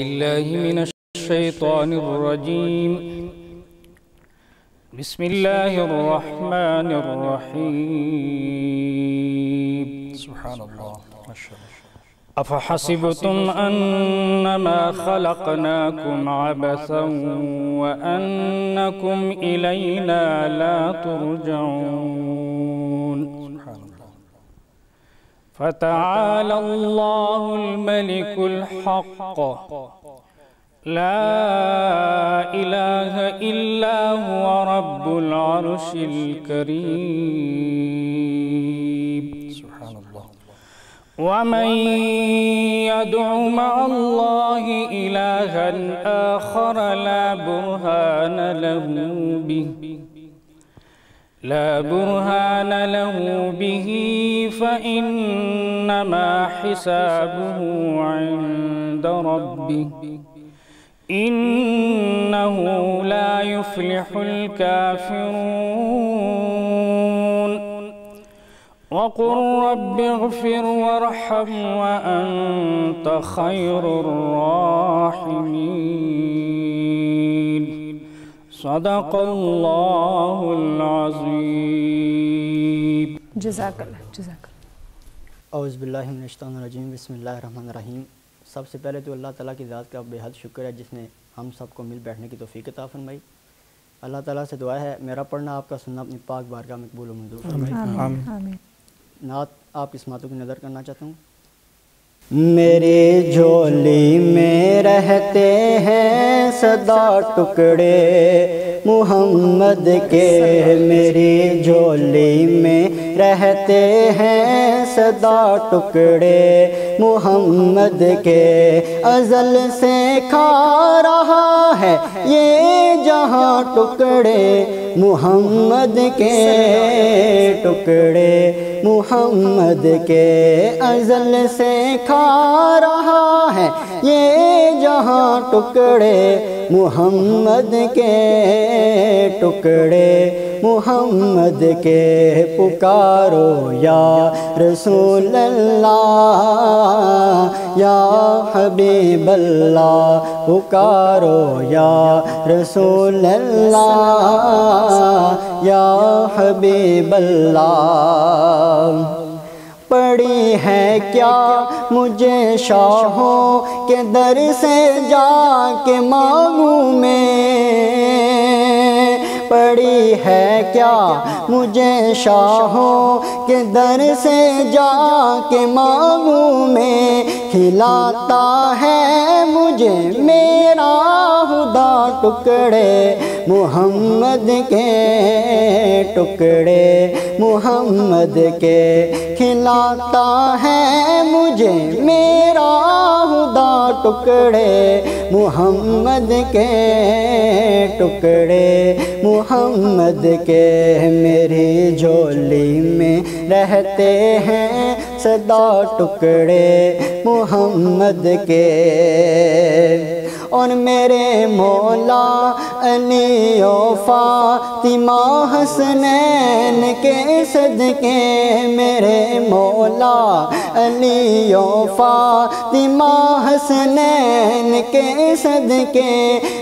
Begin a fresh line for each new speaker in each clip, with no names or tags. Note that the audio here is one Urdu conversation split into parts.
بالله من الشيطان الرجيم. بسم الله الرحمن الرحيم.
سبحان اللہ ما شاء اللہ.
أفحسبتم أنما خلقناكم عبثا وأنكم إلينا لا ترجعون. فتعالى الله الملك الحق لا إله إلا هو رب العرش الكريم.
سبحان اللہ.
ومن يدع مع الله إلها آخر لا برهان له به فإنما حسابه عند ربه إنه لا يفلح الكافرون. وقل رب اغفر وارحم وأنت خير الراحمين. صدق اللہ العظیم.
جزاک اللہ. جزاک اللہ.
اعوذ باللہ من الشیطان الرجیم. بسم اللہ الرحمن الرحیم. سب سے پہلے تو اللہ تعالیٰ کی ذات کا بے حد شکر ہے جس نے ہم سب کو مل بیٹھنے کی توفیق عطا فرمائی. اللہ تعالیٰ سے دعا ہے میرا پڑھنا آپ کا سننا اپنی پاک بارگاہ میں قبول و منظور فرمائے.
آمین.
نعت آپ کی سماعتوں کی نظر کرنا چاہتا ہوں. میری جھولی میں رہتے ہیں سدا ٹکڑے محمد کے. میری جھولی میں رہتے ہیں سدا ٹکڑے محمد کے. ازل سے کھا رہا ہے یہ جہاں ٹکڑے محمد کے ٹکڑے محمد کے. ازل سے کھا رہا ہے یہ جہاں ٹکڑے محمد کے ٹکڑے محمد کے. پکارو یا رسول اللہ یا حبیب اللہ. پکارو یا رسول اللہ یا حبیب اللہ. پڑی ہے کیا مجھے شاہوں کے در سے جا کے مانگوں میں. پڑی ہے کیا مجھے شاہوں کے در سے جا کے مانگوں میں. کھلاتا ہے مجھے میرا خدا ٹکڑے محمد کے ٹکڑے محمد کے. کھلاتا ہے مجھے میرا خدا ٹکڑے محمد کے ٹکڑے محمد کے. میری جھولی میں رہتے ہیں سدا ٹکڑے محمد کے. اور میرے مولا علی و فاطمہ حسنین کے صدقے. میرے مولا علی و فاطمہ حسنین کے صدقے.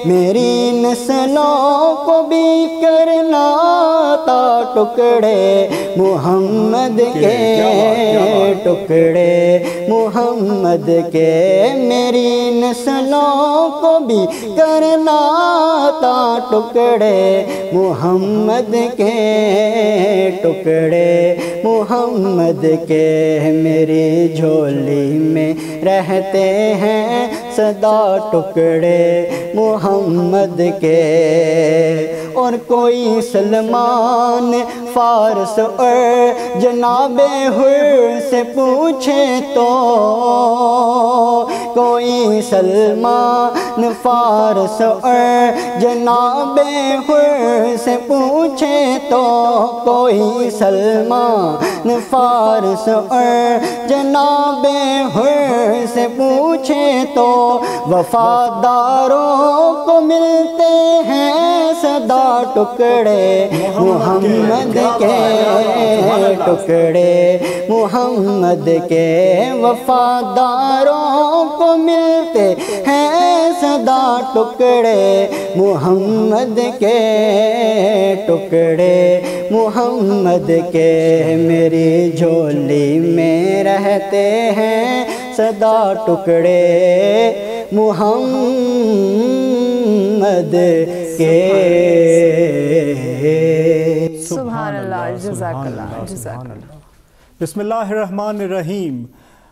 میری نسلوں کو بھی کرنا تا ٹکڑے محمد کے ٹکڑے محمد کے. میری نسلوں کو بھی کرنا تا ٹکڑے محمد کے ٹکڑے محمد کے. میری جھولی میں رہتے ہیں سدا ٹکڑے محمد کے. اور کوئی سلمان فارس اور جناب حر سے پوچھے تو کوئی سلمان فارس اور جناب حر سے پوچھے تو کوئی سلمان فارس اور جناب حر سے پوچھے تو وفاداروں کو ملتے ہیں سدا ٹکڑے محمد کے ٹکڑے محمد کے وفاداروں کو ملتے ہیں صدا ٹکڑے محمد کے ٹکڑے محمد کے میری جھولی میں رہتے ہیں صدا ٹکڑے محمد کے
سبحان اللہ، جزاک اللہ، جزاک اللہ۔
بسم اللہ الرحمن الرحیم۔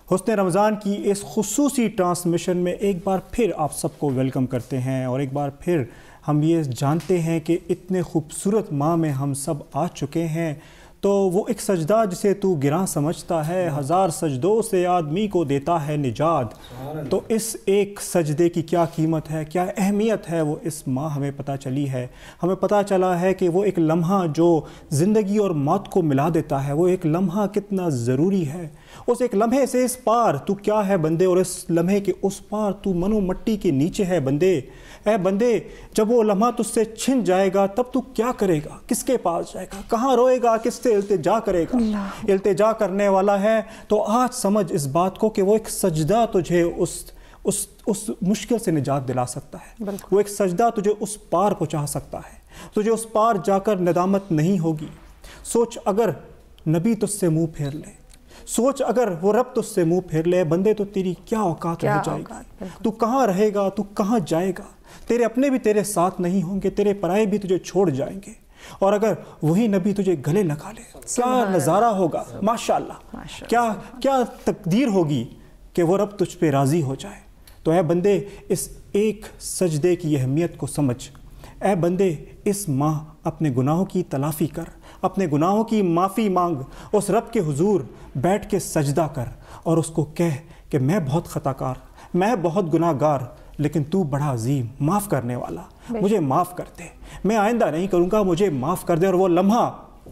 حسن رمضان کی اس خصوصی ٹرانسمیشن میں ایک بار پھر آپ سب کو ویلکم کرتے ہیں، اور ایک بار پھر ہم یہ جانتے ہیں کہ اتنے خوبصورت ماہ میں ہم سب آ چکے ہیں، تو وہ ایک سجدہ جسے تو گراں سمجھتا ہے، ہزار سجدوں سے آدمی کو دیتا ہے نجات۔ تو اس ایک سجدے کی کیا قیمت ہے، کیا اہمیت ہے، وہ اس ماہ ہمیں پتہ چلی ہے۔ ہمیں پتہ چلا ہے کہ وہ ایک لمحہ جو زندگی اور موت کو ملا دیتا ہے، وہ ایک لمحہ کتنا ضروری ہے۔ اس ایک لمحے سے اس پار تو کیا ہے بندے، اور اس لمحے کے اس پار تو منو مٹی کے نیچے ہے بندے۔ اے بندے، جب وہ لمحہ تجھ سے چھن جائے گا تب تو کیا کرے گا، کس کے پاس جائے گا، کہاں روئے گا، کس سے التجا کرے گا۔ التجا کرنے والا ہے تو آج سمجھ اس بات کو کہ وہ ایک سجدہ تجھے اس مشکل سے نجات دلا سکتا ہے۔ وہ ایک سجدہ تجھے اس پار پہنچا سکتا ہے، تجھے اس پار جا کر ندامت نہیں ہوگی۔ سوچ اگر نبی تجھ سے منہ پھیر لے، سوچ اگر وہ رب تجھ سے منہ پھیر لے، بندے تو تیری کیا اوقات رہ جائے گی، تو کہاں رہے گا، تو کہاں جائے گا۔ تیرے اپنے بھی تیرے ساتھ نہیں ہوں گے، تیرے پرائے بھی تجھے چھوڑ جائیں گے، اور اگر وہی نبی تجھے گلے لگا لے کیا نظارہ ہوگا، ماشاءاللہ کیا تقدیر ہوگی کہ وہ رب تجھ پہ راضی ہو جائے۔ تو اے بندے، اس ایک سجدے کی اہمیت کو سمجھ۔ اے بندے، اس ماہ اپنے گناہوں کی تلافی کر، اپنے گناہوں کی معافی مانگ، اس رب کے حضور بیٹھ کے سجدہ کر، اور اس کو کہہ کہ میں بہت خطا کار، میں بہت گناہ گار، لیکن تو بڑا عظیم، معاف کرنے والا، مجھے معاف کر دے، میں آئندہ نہیں کروں گا، مجھے معاف کر دے، اور وہ لمحہ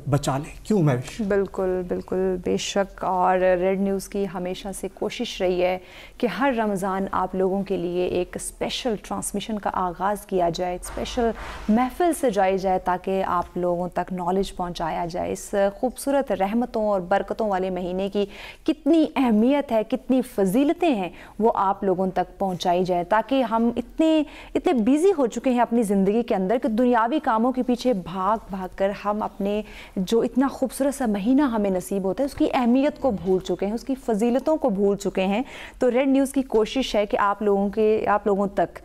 بچا لے۔ کیوں مہوش؟
بالکل بالکل، بے شک۔ اور ریڈ نیوز کی ہمیشہ سے کوشش رہی ہے کہ ہر رمضان آپ لوگوں کے لیے ایک اسپیشل ٹرانسمیشن کا آغاز کیا جائے، ایک اسپیشل محفل سجائی جائے تاکہ آپ لوگوں تک نالج پہنچایا جائے۔ اس خوبصورت رحمتوں اور برکتوں والے مہینے کی کتنی اہمیت ہے، کتنی فضیلتیں ہیں، وہ آپ لوگوں تک پہنچائی جائے، تاکہ ہم اتنے بیزی ہو چکے ہیں اپنی زندگی کے اندر کہ دنیاوی کاموں کے پیچھے بھاگ کر ہم اپنے جو اتنا خوبصورت سا مہینہ ہمیں نصیب ہوتا ہے اس کی اہمیت کو بھول چکے ہیں، اس کی فضیلتوں کو بھول چکے ہیں۔ تو ریڈ نیوز کی کوشش ہے کہ آپ لوگوں تک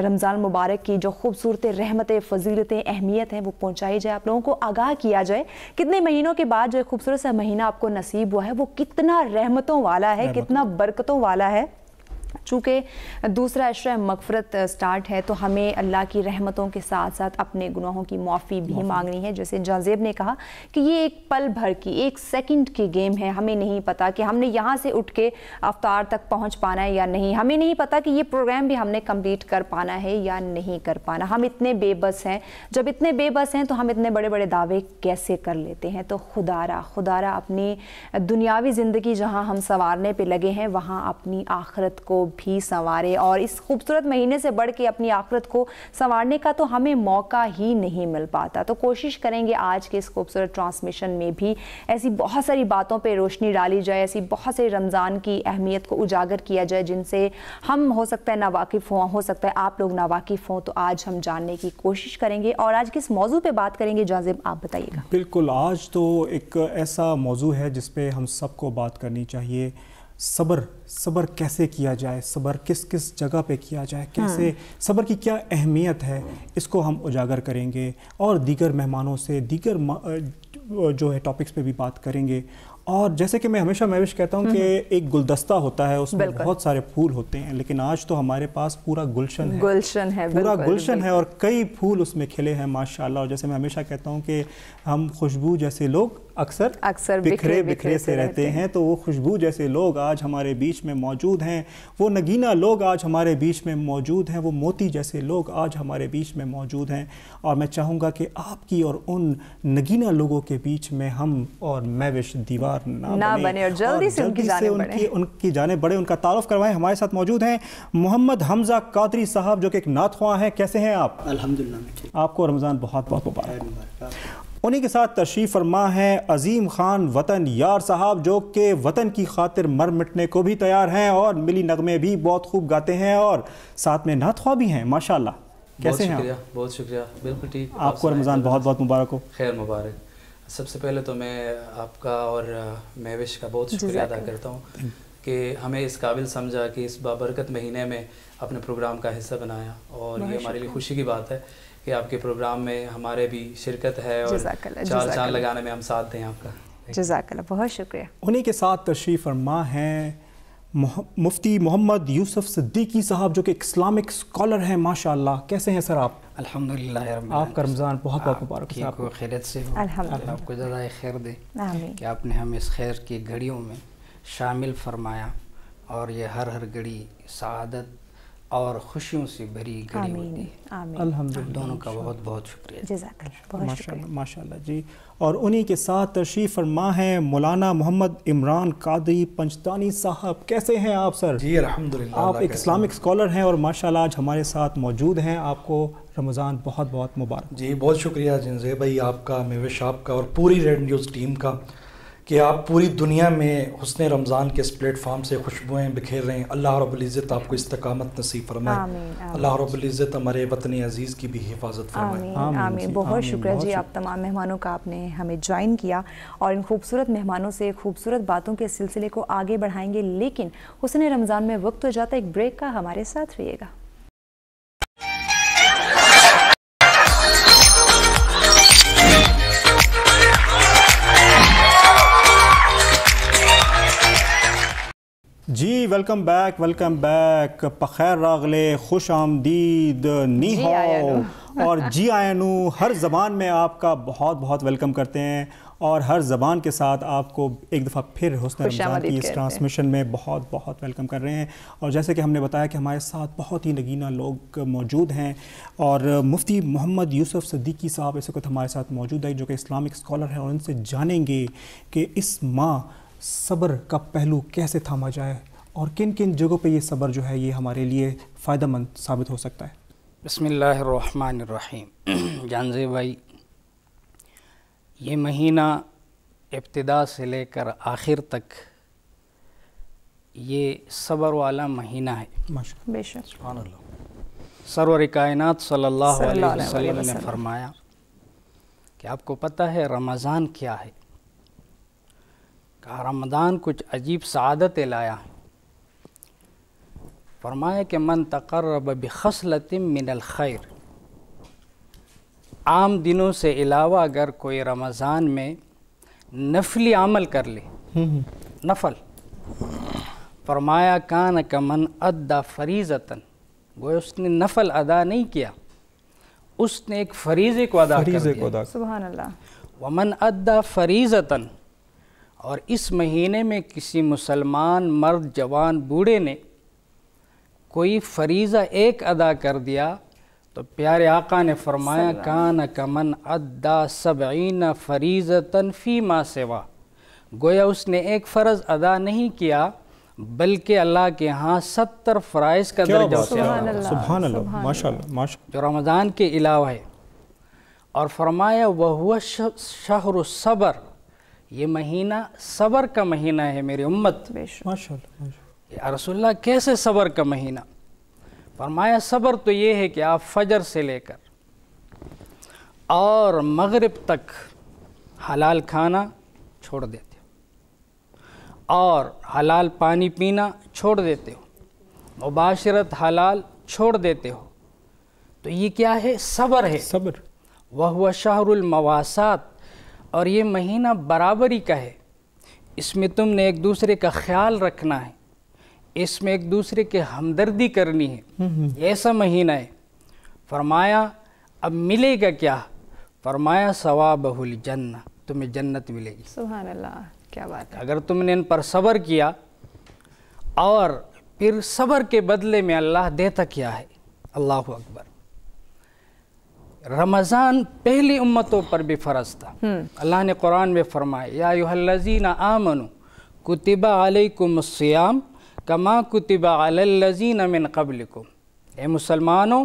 رمضان مبارک کی جو خوبصورت رحمتیں، فضیلتیں، اہمیت ہیں وہ پہنچائی جائے، آپ لوگوں کو آگاہ کیا جائے۔ کتنے مہینوں کے بعد جو خوبصورت سا مہینہ آپ کو نصیب ہوا ہے وہ کتنا رحمتوں والا ہے، کتنا برکتوں والا ہے۔ چونکہ دوسرا عشرہ مغفرت سٹارٹ ہے تو ہمیں اللہ کی رحمتوں کے ساتھ ساتھ اپنے گناہوں کی معافی بھی مانگنی ہے۔ جیسے جازیب نے کہا کہ یہ ایک پل بھر کی، ایک سیکنڈ کی گیم ہے، ہمیں نہیں پتا کہ ہم نے یہاں سے اٹھ کے افطار تک پہنچ پانا ہے یا نہیں، ہمیں نہیں پتا کہ یہ پروگرام بھی ہم نے کمپلیٹ کر پانا ہے یا نہیں کر پانا۔ ہم اتنے بے بس ہیں، جب اتنے بے بس ہیں تو ہم اتنے بڑے بڑے دعوے کیسے کر لیتے ہیں۔ تو خدا را اپنی دنیاوی زندگی جہاں ہم سنوارنے پہ لگے ہیں وہاں اپنی آخرت کو بھی سنوارے، اور اس خوبصورت مہینے سے بڑھ کے اپنی آخرت کو سنوارنے کا تو ہمیں موقع ہی نہیں مل پاتا۔ تو کوشش کریں گے آج کے اس خوبصورت ٹرانسمیشن میں بھی ایسی بہت ساری باتوں پہ روشنی ڈالی جائے، ایسی بہت ساری رمضان کی اہمیت کو اجاگر کیا جائے جن سے ہم ہو سکتا ہے ناواقف ہوں، ہو سکتا ہے آپ لوگ ناواقف ہوں، تو آج ہم جاننے کی کوشش کریں گے۔ اور آج کس موضوع پہ بات کریں گے جازب، آپ بتائیے گا۔
بالکل، آج تو ایک ایسا موضوع ہے جس پہ ہم سب کو بات کرنی چاہیے۔ صبر کیسے کیا جائے، صبر کس جگہ پہ کیا جائے، کیسے صبر کی کیا اہمیت ہے، اس کو ہم اجاگر کریں گے، اور دیگر مہمانوں سے دیگر جو ہے ٹاپکس پہ بھی بات کریں گے۔ اور جیسے کہ میں ہمیشہ مہوش کہتا ہوں کہ ایک گلدستہ ہوتا ہے، اس میں بہت سارے پھول ہوتے ہیں، لیکن آج تو ہمارے پاس پورا گلشن ہے اور کئی پھول اس میں کھلے ہیں ماشاءاللہ۔ اور جیسے میں ہمیشہ کہتا ہوں کہ ہم خوشبو جیسے لوگ اکثر بکھرے سے رہتے ہیں، تو وہ خوشبو جیسے لوگ آج ہمارے بیچ میں موجود ہیں، وہ نگینہ لوگ آج ہمارے بیچ میں موجود ہیں، وہ موتی جیسے لوگ آج ہمارے بیچ میں موجود ہیں۔ اور میں چاہوں گا کہ آپ کی اور ان نگینہ لوگوں کے بیچ میں ہم اور مہوش دیوار نہ بنے، اور جلدی سے ان کی جانب بڑھے، ان کا تعارف کروائیں۔ ہمارے ساتھ موجود ہیں محمد حمزہ قادری صاحب جو کہ ایک نعت خواں ہیں۔ کیسے ہیں آپ؟
الحمدللہ۔
آپ کو رمضان بہت بہت مبارک۔ انہی کے ساتھ تشریف فرما ہیں عظیم خان وطن یار صاحب، جو کہ وطن کی خاطر مر مٹنے کو بھی تیار ہیں اور ملی نغمے بھی بہت خوب گاتے ہیں اور ساتھ میں نعت خواہ بھی ہیں ماشاءاللہ. کیسے ہیں آپ؟
بہت شکریہ. بالکل ٹھیک.
آپ کو رمضان بہت بہت مبارک ہو.
خیر مبارک. سب سے پہلے تو میں آپ کا اور مہوش کا بہت شکریہ ادا کرتا ہوں کہ ہمیں اس قابل سمجھا کہ اس بابرکت مہینے میں اپنے پروگرام کا حصہ بنایا، اور یہ ہمارے لیے خوشی کی بات ہے کہ آپ کے پروگرام میں ہمارے بھی شرکت ہے اور چار چاند لگانے میں ہم ساتھ دیں آپ کا.
جزاک اللہ، بہت شکریہ.
انہی کے ساتھ تشریف فرما ہیں مفتی محمد یوسف صدیقی صاحب، جو کہ اسلامک اسکالر ہیں ماشاءاللہ. کیسے ہیں سر آپ؟
الحمدللہ رب العالمین.
آپ کا رمضان بہت بہت مبارک ہو.
آپ کو خیریت سے ہو، اللہ آپ کو جزائے خیر دے کہ آپ نے ہمیں اس خیر کی گھڑیوں میں شامل فرمایا، اور یہ ہر گھڑی سعادت اور خوشیوں سے بھری گھڑی ہوتی ہے.
الحمدللہ.
دونوں کا بہت بہت شکریہ.
جزاک اللہ، بہت شکریہ.
ماشاءاللہ جی. اور انہی کے ساتھ تشریف فرما ہیں مولانا محمد عمران قادری پنجتانی صاحب. کیسے ہیں آپ سر؟
جی الحمدللہ.
آپ ایک اسلامک اسکالر ہیں اور ماشاءاللہ آج ہمارے ساتھ موجود ہیں. آپ کو رمضان بہت بہت مبارک.
جی بہت شکریہ جنزے بھائی آپ کا، مہوش آپ کا، اور پوری ریڈ نیوز ٹیم کا کہ آپ پوری دنیا میں حسن رمضان کے اس پلیٹ فارم سے خوشبوئیں بکھیر رہے ہیں. اللہ رب العزت آپ کو استقامت نصیب فرمائے. اللہ رب العزت ہمارے وطن عزیز کی بھی حفاظت فرمائے.
آمین آمین. بہت شکریہ جی آپ تمام مہمانوں کا، آپ نے ہمیں جوائن کیا اور ان خوبصورت مہمانوں سے خوبصورت باتوں کے سلسلے کو آگے بڑھائیں گے. لیکن حسن رمضان میں وقت ہو جاتا ہے ایک بریک کا. ہمارے ساتھ رہیے گا.
جی ویلکم بیک. بخیر راغلے، خوش آمدید، نی ہاؤ اور جی آئینو. ہر زبان میں آپ کا بہت بہت ویلکم کرتے ہیں، اور ہر زبان کے ساتھ آپ کو ایک دفعہ پھر حسن رمضان کی اس ٹرانسمیشن میں بہت بہت ویلکم کر رہے ہیں. اور جیسے کہ ہم نے بتایا کہ ہمارے ساتھ بہت ہی نگینہ لوگ موجود ہیں، اور مفتی محمد یوسف صدیقی صاحب اس وقت ہمارے ساتھ موجود ہے، جو کہ اسلامک اسکالر ہیں، اور ان سے جانیں گے کہ اس ماہ صبر کا پہلو کیسے تھاما جائے اور کن کن جگہوں پہ یہ صبر جو ہے یہ ہمارے لیے فائدہ مند ثابت ہو سکتا ہے.
بسم اللہ الرحمن الرحیم. جانزے بھائی، یہ مہینہ ابتدا سے لے کر آخر تک یہ صبر والا مہینہ ہے.
بے شک.
سبحان اللہ.
سرور کائنات صلی اللہ علیہ وسلم نے فرمایا کہ آپ کو پتہ ہے رمضان کیا ہے؟ کہا رمضان کچھ عجیب سعادت لایا ہے. فرمایا کہ من تقرب بخصلۃ من الخیر، عام دنوں سے علاوہ اگر کوئی رمضان میں نفلی عمل کر لے، نفل، فرمایا کان کمن ادا فریضۃ، گویا اس نے نفل ادا نہیں کیا، اس نے ایک فریضے کو ادا کر دیا.
سبحان اللہ.
ومن ادا فریضۃ، اور اس مہینے میں کسی مسلمان مرد جوان بوڑھے نے کوئی فریضہ ایک ادا کر دیا تو پیارے آقا نے فرمایا کان کمن ادا 70 فریضۃ فیما سوا، گویا اس نے ایک فرض ادا نہیں کیا بلکہ اللہ کے ہاں 70 فرائض کا درجہ ہوتا ہے.
سبحان اللہ. ماشاءاللہ.
جو رمضان کے علاوہ ہے. اور فرمایا وَهُوَ شَهْرُ الصَّبْرِ، یہ مہینہ صبر کا مہینہ ہے میری امت.
ماشاءاللہ.
یا رسول اللہ کیسے صبر کا مہینہ؟ فرمایا صبر تو یہ ہے کہ آپ فجر سے لے کر اور مغرب تک حلال کھانا چھوڑ دیتے ہو، اور حلال پانی پینا چھوڑ دیتے ہو، مباشرت حلال چھوڑ دیتے ہو. تو یہ کیا ہے؟ صبر ہے.
صبر.
وَهُوَ شَهْرُ الْمَوَاسَاتِ، اور یہ مہینہ برابری کا ہے. اس میں تم نے ایک دوسرے کا خیال رکھنا ہے، اس میں ایک دوسرے کے ہمدردی کرنی ہے. یہ ایسا مہینہ ہے. فرمایا اب ملے گا کیا؟ فرمایا ثوابہ الجنہ، تمہیں جنت ملے گی.
سبحان اللہ. کیا بات ہے.
اگر تم نے ان پر صبر کیا، اور پھر صبر کے بدلے میں اللہ دیتا کیا ہے. اللہ اکبر. رمضان پہلی امتوں پر بھی فرض تھا. اللہ نے قرآن میں فرمایا یا ایھا الذین آمنوا کتب علیکم الصیام کما کتب علی الذین من قبلکم، اے مسلمانوں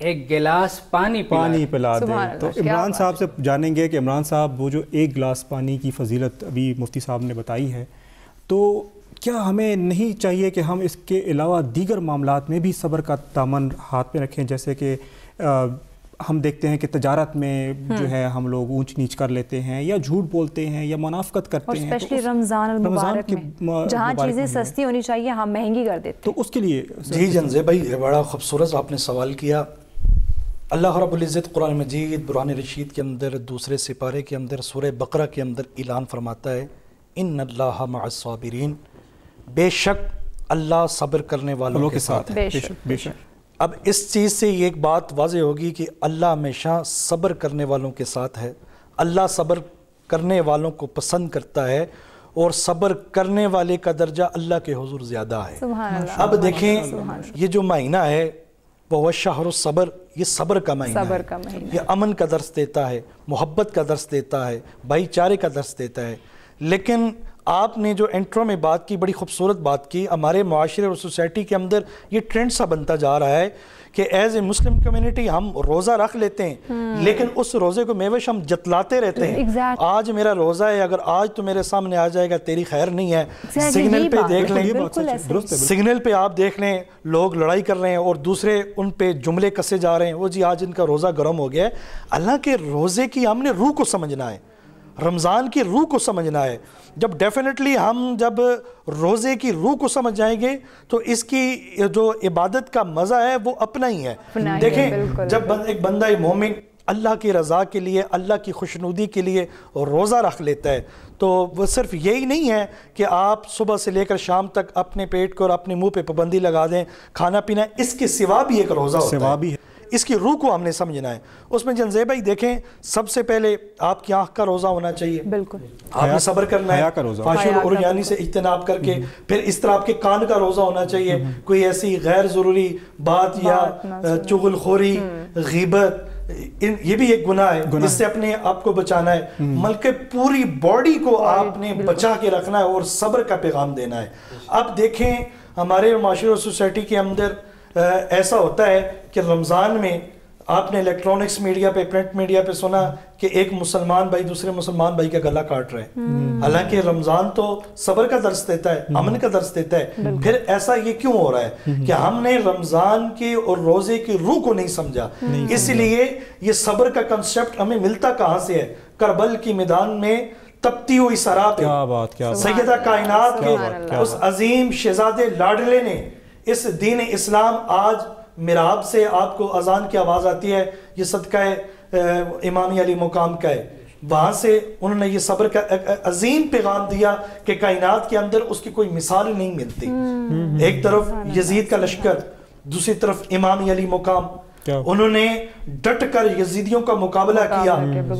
ایک گلاس پانی
پلا دیں. تو عمران صاحب سے جانیں گے کہ عمران صاحب وہ جو ایک گلاس پانی کی فضیلت ابھی مفتی صاحب نے بتائی ہے، تو کیا ہمیں نہیں چاہیے کہ ہم اس کے علاوہ دیگر معاملات میں بھی صبر کا دامن ہاتھ میں رکھیں؟ جیسے کہ ہم دیکھتے ہیں کہ تجارت میں جو ہے ہم لوگ اونچ نیچ کر لیتے ہیں یا جھوٹ بولتے ہیں یا منافقت کرتے ہیں،
اور اسپیشلی رمضان المبارک میں جہاں چیزیں سستی ہونی چاہیے ہم مہنگی کر دیتے ہیں. تو
اس کے لیے
جی جنزے بھائی بڑا خوبصورت آپ نے سوال کیا. اللہ رب العزت قرآن مجید برہان رشید کے اندر دوسرے سپارے کے اندر سورہ بقرہ کے اندر اعلان فرماتا ہے ان اللہ مع الصابرین، بے شک اللہ صبر کرنے والوں کے ساتھ ہے.
بے شک.
اب اس چیز سے یہ ایک بات واضح ہوگی کہ اللہ ہمیشہ صبر کرنے والوں کے ساتھ ہے. اللہ صبر کرنے والوں کو پسند کرتا ہے اور صبر کرنے والے کا درجہ اللہ کے حضور زیادہ ہے. اب دیکھیں یہ جو مہینہ ہے وہ شہر الصبر، یہ صبر کا مہینہ ہے. یہ امن کا درس دیتا ہے، محبت کا درس دیتا ہے، بھائی چارے کا درس دیتا ہے. لیکن آپ نے جو انٹرو میں بات کی بڑی خوبصورت بات کی. ہمارے معاشرے اور سوسائٹی کے اندر یہ ٹرینڈ سا بنتا جا رہا ہے کہ ایز اے مسلم کمیونٹی ہم روزہ رکھ لیتے ہیں لیکن اس روزے کو میوش ہم جتلاتے رہتے ہیں. آج میرا روزہ ہے، اگر آج تو میرے سامنے آ جائے گا تیری خیر نہیں ہے. سگنل پہ دیکھ لیں، سگنل پہ آپ دیکھ لیں لوگ لڑائی کر رہے ہیں اور دوسرے ان پہ جملے کسے جا رہے ہیں، وہ جی آج ان کا روزہ گرم ہو گیا ہے. اللہ کے روزے کی ہم نے روح کو سمجھنا ہے، رمضان کی روح کو سمجھنا ہے. جب ڈیفینیٹلی ہم جب روزے کی روح کو سمجھ جائیں گے تو اس کی جو عبادت کا مزہ ہے وہ اپنا ہی ہے. دیکھیں جب ایک بندہ مومن اللہ کی رضا کے لیے، اللہ کی خوشنودی کے لیے روزہ رکھ لیتا ہے تو وہ صرف یہی نہیں ہے کہ آپ صبح سے لے کر شام تک اپنے پیٹ کو اور اپنے منہ پہ پابندی لگا دیں کھانا پینا، اس کے سوا بھی ایک روزہ ہوتا ہے. اس کی روح کو ہم نے سمجھنا ہے. اس میں جنزے بھائی دیکھیں سب سے پہلے آپ کی آنکھ کا روزہ ہونا چاہیے، بالکل آپ نے صبر کرنا ہے فحش والعریانی سے اجتناب کر کے. پھر اس طرح آپ کے کان کا روزہ ہونا چاہیے، کوئی ایسی غیر ضروری بات یا چغل خوری، غیبت، یہ بھی ایک گناہ ہے، اس سے اپنے آپ کو بچانا ہے. بلکہ پوری باڈی کو آپ نے بچا کے رکھنا ہے اور صبر کا پیغام دینا ہے. اب دیکھیں ہمارے معاشرے اور سوسائٹی کے اندر ایسا ہوتا ہے کہ رمضان میں آپ نے الیکٹرانکس میڈیا پہ، پرنٹ میڈیا پہ سنا کہ ایک مسلمان بھائی دوسرے مسلمان بھائی کا گلا کاٹ رہے ہیں. حالانکہ رمضان تو صبر کا درس دیتا ہے، امن کا درس دیتا ہے. پھر ایسا یہ کیوں ہو رہا ہے کہ ہم نے رمضان کی اور روزے کی روح کو نہیں سمجھا. اس لیے یہ صبر کا کنسپٹ ہمیں ملتا کہاں سے ہے؟ کربل کی میدان میں تپتی ہوئی سراب سیدہ کائنات کے اس عظیم شہزادے لاڈلے نے اس دین اسلام آج محراب سے آپ کو اذان کی آواز آتی ہے، یہ صدقہ امام علی مقام کا ہے. وہاں سے انہوں نے یہ صبر کا عظیم پیغام دیا کہ کائنات کے اندر اس کی کوئی مثال نہیں ملتی. ایک طرف یزید کا لشکر، دوسری طرف امام علی مقام، انہوں نے ڈٹ کر یزیدیوں کا مقابلہ کیا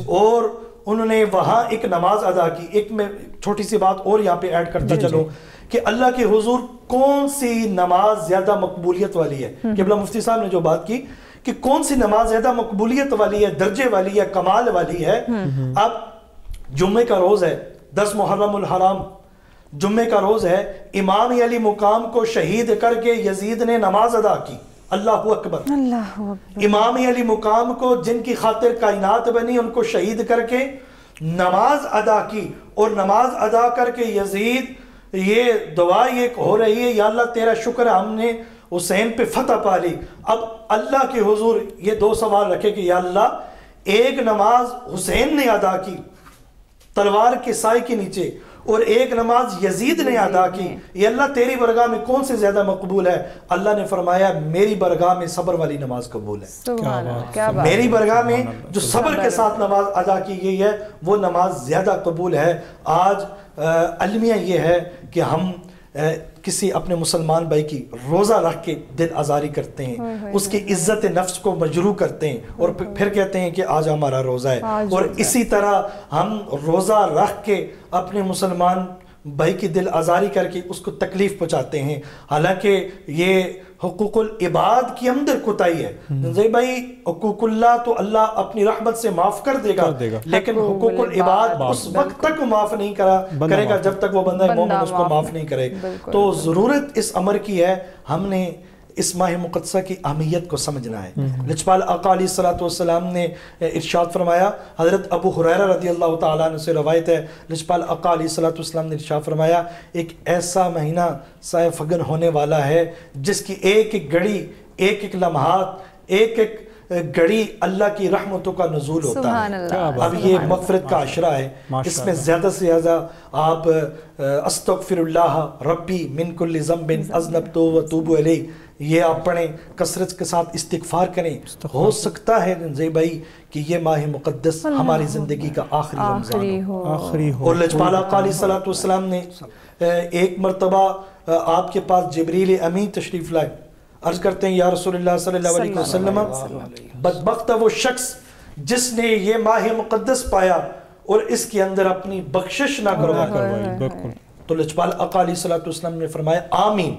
اور انہوں نے وہاں ایک نماز ادا کی. ایک میں چھوٹی سی بات اور یہاں پہ ایڈ کرتا چلوں کہ اللہ کے حضور کون سی نماز زیادہ مقبولیت والی ہے. قبلہ مفتی صاحب نے جو بات کی کہ کون سی نماز زیادہ مقبولیت والی ہے، درجے والی ہے، کمال والی ہے. اب جمعے کا روز ہے، 10 محرم الحرام جمعے کا روز ہے، امام علی مقام کو شہید کر کے یزید نے نماز ادا کی. اللہ اکبر. امام علی مقام کو جن کی خاطر کائنات بنی ان کو شہید کر کے نماز ادا کی. اور نماز ادا کر کے یزید یہ دعا یہ ہو رہی ہے یا اللہ تیرا شکر ہم نے حسین پہ فتح پا لی. اب اللہ کے حضور یہ دو سوال رکھے کہ یا اللہ ایک نماز حسین نے ادا کی تلوار کے سائے کے نیچے اور ایک نماز یزید نے ادا کی، یہ اللہ تیری برگاہ میں کون سے زیادہ مقبول ہے؟ اللہ نے فرمایا میری برگاہ میں صبر والی نماز قبول ہے. میری برگاہ میں جو صبر کے ساتھ نماز ادا کی گئی ہے وہ نماز زیادہ قبول ہے. آج المیہ یہ ہے کہ ہم کسی اپنے مسلمان بھائی کی روزہ رکھ کے دل آزاری کرتے ہیں، اس کی عزت نفس کو مجروح کرتے ہیں اور پھر کہتے ہیں کہ آج ہمارا روزہ ہے. اور اسی طرح ہم روزہ رکھ کے اپنے مسلمان بھائی کی دل آزاری کر کے اس کو تکلیف پہنچاتے ہیں. حالانکہ یہ حقوق العباد کی اندر کوتاہی ہے. بھائی حقوق اللہ تو اللہ اپنی رحمت سے معاف کر دے گا لیکن حقوق العباد اس وقت تک معاف نہیں کرے گا جب تک وہ بندہ مومن اس کو معاف نہیں کرے. تو ضرورت اس امر کی ہے ہم نے اس ماہ مقدسہ کی اہمیت کو سمجھنا ہے۔ لجپال آقا علیہ الصلوۃ والسلام نے ارشاد فرمایا، حضرت ابو ہریرہ رضی اللہ تعالیٰ عنہ سے روایت ہے، لجپال آقا علیہ الصلوۃ والسلام نے ارشاد فرمایا ایک ایسا مہینہ سائے فگن ہونے والا ہے جس کی ایک ایک گھڑی، ایک ایک لمحات، ایک ایک گھڑی اللہ کی رحمتوں کا نزول ہوتا ہے۔ اب یہ مغفرت کا عشرہ ہے، اس میں زیادہ سے زیادہ آپ استغفر اللہ ربی من کل ذنب اذنبت واتوب الیہ یہ آپ پڑھیں، کثرت کے ساتھ استغفار کریں۔ ہو سکتا ہے زید بھائی کہ یہ ماہ مقدس ہماری زندگی کا آخری رمضان ہو۔ اور لجپال آقا علیہ الصلوۃ والسلام نے ایک مرتبہ آپ کے پاس جبریل امین تشریف لائے، عرض کرتے ہیں یا رسول اللہ صلی اللہ علیہ وسلم بدبخت وہ شخص جس نے یہ ماہ مقدس پایا اور اس کے اندر اپنی بخشش نہ کروائی۔ تو لجپال آقا علیہ الصلوۃ والسلام نے فرمایا آمین۔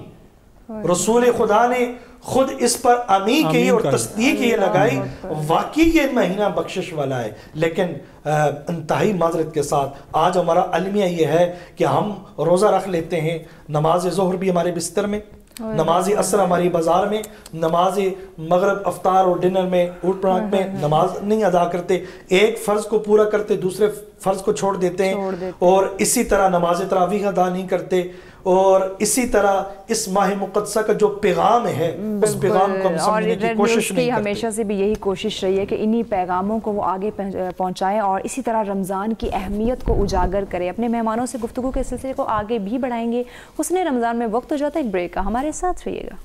رسول خدا نے خود اس پر آمین کی اور تصدیق یہ لگائی، واقعی یہ مہینہ بخشش والا ہے۔ لیکن انتہائی معذرت کے ساتھ آج ہمارا المیہ یہ ہے کہ ہم روزہ رکھ لیتے ہیں، نماز ظہر بھی ہمارے بستر میں، نماز عصر ہماری بازار میں، نماز مغرب افطار اور ڈنر میں اوٹ پڑانک میں نماز نہیں ادا کرتے، ایک فرض کو پورا کرتے دوسرے فرض کو چھوڑ دیتے ہیں، اور اسی طرح نماز تراویح ادا نہیں کرتے، اور اسی طرح اس ماہ مقدسہ کا جو پیغام ہے اس پیغام کو ہم سمجھنے کی کوشش نہیں کرتے۔
ہمیشہ سے بھی یہی کوشش رہی ہے کہ انہی پیغاموں کو وہ آگے پہنچائیں اور اسی طرح رمضان کی اہمیت کو اجاگر کریں۔ اپنے مہمانوں سے گفتگو کے سلسلے کو آگے بھی بڑھائیں گے۔ حسن رمضان میں وقت ہو جاتا ہے ایک بریک کا، ہمارے ساتھ رہیے گا۔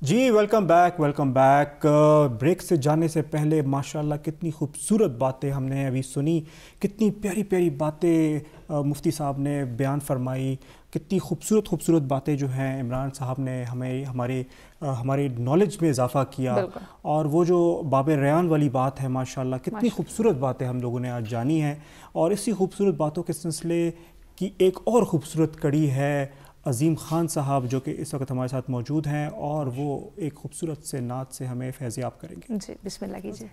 جی ویلکم بیک۔ بریک سے جانے سے پہلے ماشاءاللہ کتنی خوبصورت باتیں ہم نے ابھی سنی، کتنی پیاری پیاری باتیں مفتی صاحب نے بیان فرمائی، کتنی خوبصورت باتیں جو ہیں عمران صاحب نے ہمیں ہمارے نالج میں اضافہ کیا، اور وہ جو باب ریان والی بات ہے ماشاءاللہ کتنی خوبصورت باتیں ہم لوگوں نے آج جانی ہیں۔ اور اسی خوبصورت باتوں کے سلسلے کی ایک اور خوبصورت کڑی ہے عظیم خان صاحب جو کہ اس وقت ہمارے ساتھ موجود ہیں، اور وہ ایک خوبصورت سے نعت سے ہمیں فیضیاب کریں گے۔
جی بسم اللہ کیجیے۔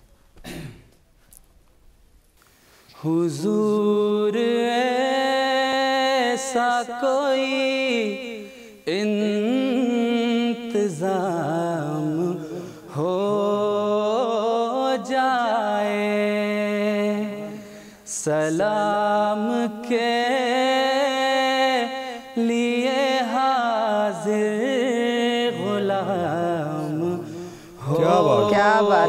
حضور ایسا کوئی انتظام ہو جائے، سلام کے لیے حاضر غلام ہو جائے،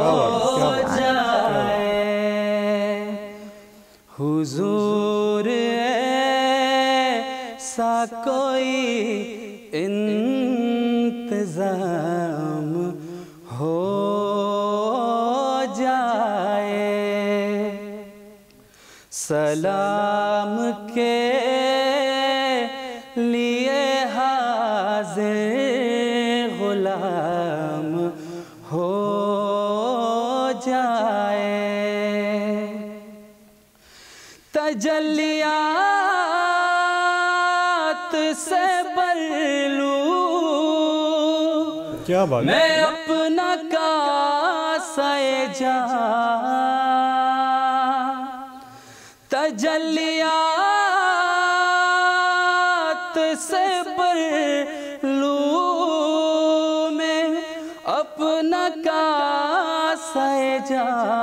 حضور ایسا کوئی انتظام ہو جائے، سلام کے لیے حاضر غلام ہو جائے، تجلیات سے بر لوں
کیا بات
میں اپنا کاسہ جاں، تجلیات سے بر لوں میں اپنا کاسہ جاں،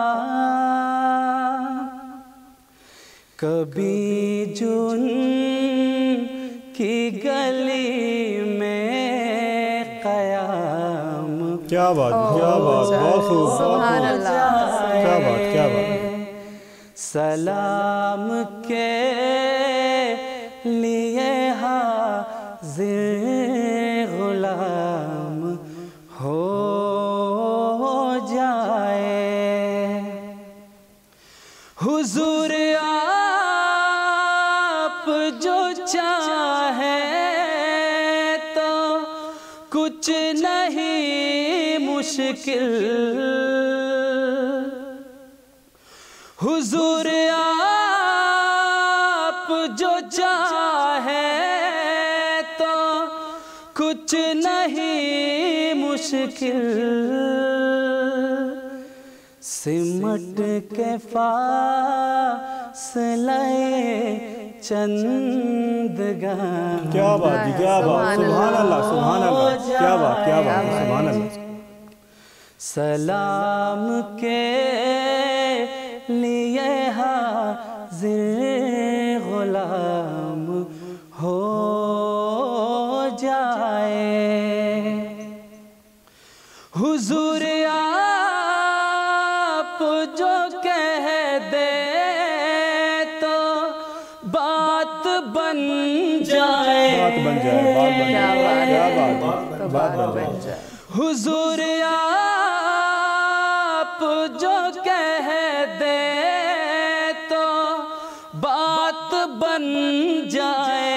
کبھی جن کی گلی میں قیام،
کیا بات بہت خوب،
سبحان اللہ،
کیا بات۔
سلام کے لیے حاضر غلام ہو جائے، حضور آپ جو چاہیں تو مشکل حضور آپ جو چاہے تو کچھ نہیں مشکل سمٹ کے فاصلے چند گام
کیا بات ہے، کیا بات، سبحان اللہ، سبحان اللہ، کیا بات، کیا بات، سبحان اللہ.
سلام کے لیے حاضر غلام ہو جائے حضور آپ جو کہہ دے تو بات بن جائے
بات بن جائے، بات بن جائے، کیا بات ہے، بات بن جائے.
حضور آپ جو کہہ دے تو بات بن جائے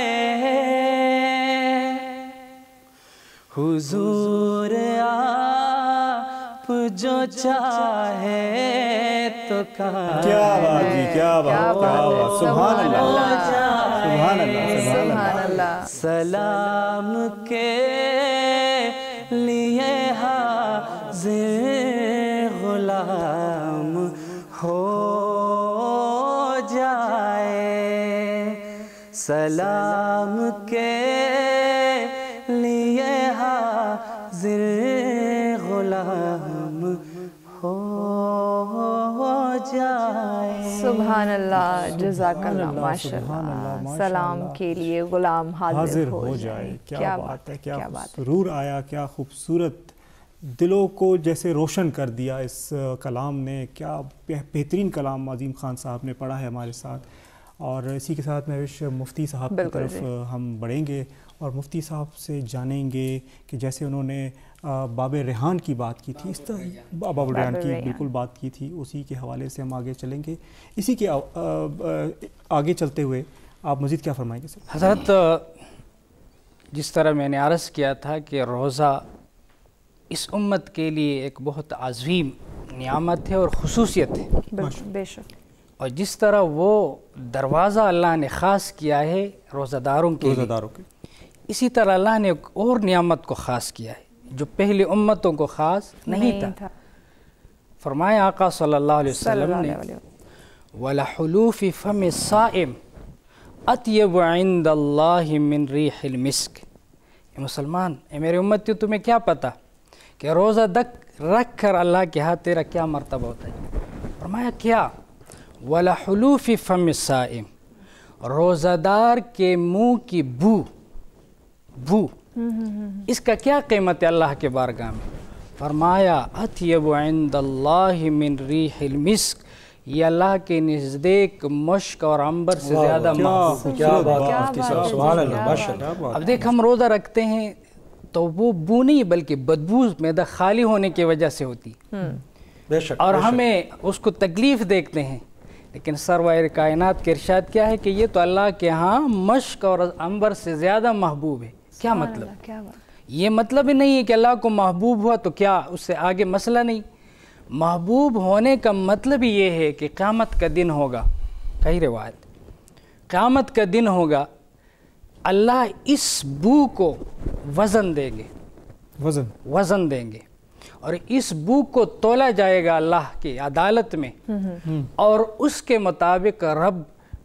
حضور آپ جو چاہے تو
کیا بات جی، کیا بات، کیا بات، سبحان اللہ، سبحان اللہ، سبحان اللہ.
سلام کے لیے حاضر غلام ہو جائے سلام کے لیے حاضر غلام ہو جائے.
سبحان اللہ، جزاک اللہ، ماشاء اللہ. سلام کے لیے غلام حاضر ہو جائے.
کیا بات ہے، کیا سرور آیا، کیا خوبصورت دلوں کو جیسے روشن کر دیا اس کلام نے. کیا بہترین کلام عظیم خان صاحب نے پڑھا ہے ہمارے ساتھ. اور اسی کے ساتھ مہوش مفتی صاحب کی طرف ہم بڑھیں گے اور مفتی صاحب سے جانیں گے کہ جیسے انہوں نے باب ریحان کی بات کی تھی، اس طرح باب ریحان کی بالکل بات کی تھی، اسی کے حوالے سے ہم آگے چلیں گے. اسی کے آگے چلتے ہوئے آپ مزید کیا فرمائیں گے سر؟
حضرت، جس طرح میں نے عرض کیا تھا کہ روزہ اس امت کے لیے ایک بہت عظیم نعمت ہے اور خصوصیت ہے،
بے شک.
اور جس طرح وہ دروازہ اللہ نے خاص کیا ہے روزہ داروں کے لیے، اسی طرح اللہ نے ایک اور نعمت کو خاص کیا ہے جو پہلی امتوں کو خاص نہیں تھا. فرمایا آقا صلی اللہ علیہ وسلم نے وَلَحُلُوفِ فَمِ الصَّائِمِ أَطْيَبُ عِنْدَ اللَّهِ مِنْ رِيحِ الْمِسْكِ. اے مسلمان، اے میرے امتی، تمہیں کیا پتا کہ روزہ رکھ کر اللہ کے ہاتھ تیرا کیا مرتبہ ہوتا ہے؟ فرمایا کیا؟ وَلَحُلُوفِ فَمِ الصَّائِمِ، روزہ دار کے منہ کی بو اس کا کیا قیمت ہے اللہ کے بارگاہ میں؟ فرمایا اطیب عند اللہ من ریح المسک، یہ اللہ کے نزدیک مشک اور عنبر سے زیادہ محبوب. اب دیکھ، ہم روزہ رکھتے ہیں تو وہ بو نہیں بلکہ بدبو معدہ خالی ہونے کی وجہ سے ہوتی، اور ہمیں اس کو تکلیف دیکھتے ہیں. لیکن سرور کائنات کے ارشاد کیا ہے کہ یہ تو اللہ کے ہاں مشک اور عنبر سے زیادہ محبوب ہے. کیا مطلب؟ یہ مطلب ہی نہیں ہے کہ اللہ کو محبوب ہوا تو کیا اس سے آگے مسئلہ نہیں. محبوب ہونے کا مطلب یہ ہے کہ قیامت کا دن ہوگا، کئی روایت، قیامت کا دن ہوگا، اللہ اس بو کو وزن دیں گے، وزن دیں گے، اور اس بو کو تولا جائے گا اللہ کی عدالت میں، اور اس کے مطابق رب